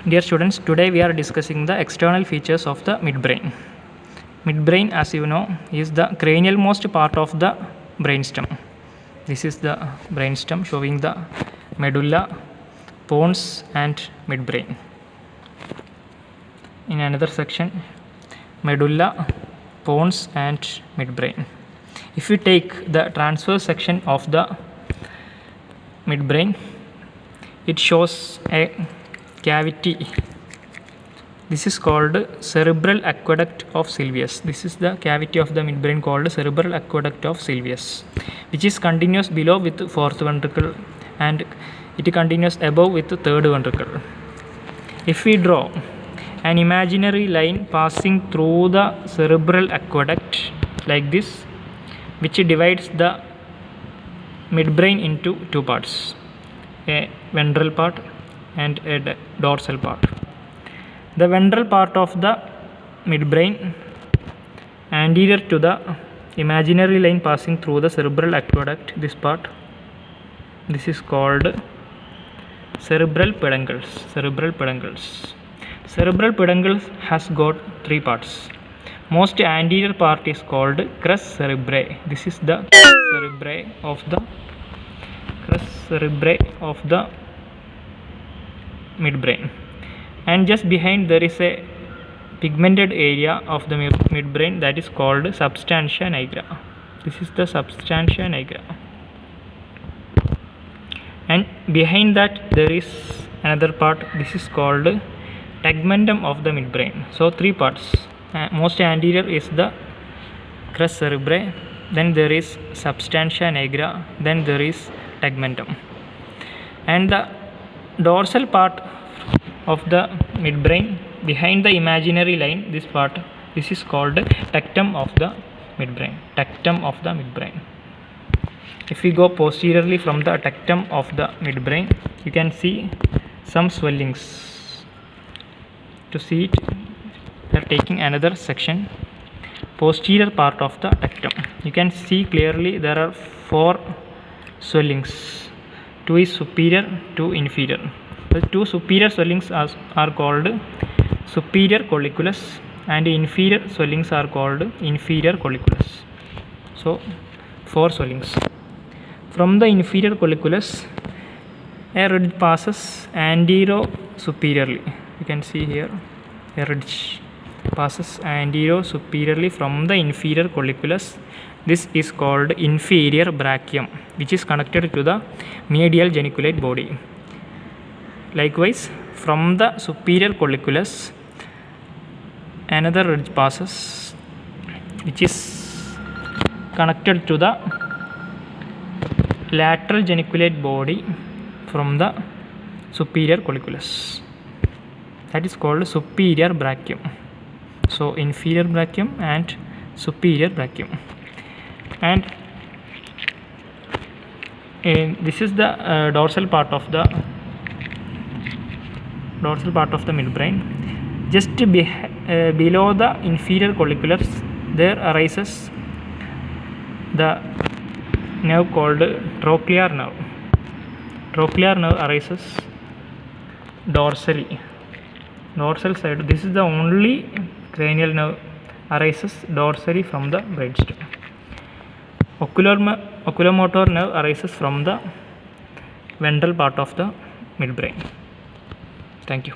Dear students, today we are discussing the external features of the midbrain. Midbrain, as you know, is the cranial most part of the brainstem. This is the brainstem showing the medulla, pons and midbrain. In another section, medulla, pons and midbrain. If we take the transverse section of the midbrain, it shows a cavity. This is called cerebral aqueduct of Sylvius. This is the cavity of the midbrain called cerebral aqueduct of Sylvius, which is continuous below with fourth ventricle and it continues above with third ventricle. If we draw an imaginary line passing through the cerebral aqueduct like this, which divides the midbrain into two parts, a ventral part and a dorsal part. The ventral part of the midbrain anterior to the imaginary line passing through the cerebral aqueduct, this part, this is called cerebral peduncles. Cerebral peduncles has got three parts. Most anterior part is called crus cerebrae. This is the crus cerebrae of the midbrain, and just behind there is a pigmented area of the midbrain that is called substantia nigra. This is the substantia nigra, and behind that there is another part. This is called tegmentum of the midbrain. So three parts. Most anterior is the crus cerebrae, then there is substantia nigra, then there is tegmentum, and the dorsal part of the midbrain behind the imaginary line, this part, this is called tectum of the midbrain. If we go posteriorly from the tectum of the midbrain, you can see some swellings. To see it, we are taking another section, posterior part of the tectum. You can see clearly there are four swellings. Two is superior, two inferior. The two superior swellings are called superior colliculus, and inferior swellings are called inferior colliculus. So four swellings. From the inferior colliculus, a ridge passes antero-superiorly. You can see here a ridge passes antero-superiorly from the inferior colliculus. This is called inferior brachium, which is connected to the medial geniculate body. Likewise, from the superior colliculus, another ridge passes, which is connected to the lateral geniculate body from the superior colliculus. That is called superior brachium. So inferior brachium and superior brachium. And this is the dorsal part of the midbrain. Just below the inferior colliculus, there arises the nerve called trochlear nerve. Trochlear nerve arises dorsally, dorsal side. This is the only cranial nerve arises dorsally from the brainstem. Oculomotor nerve arises from the ventral part of the midbrain. Thank you.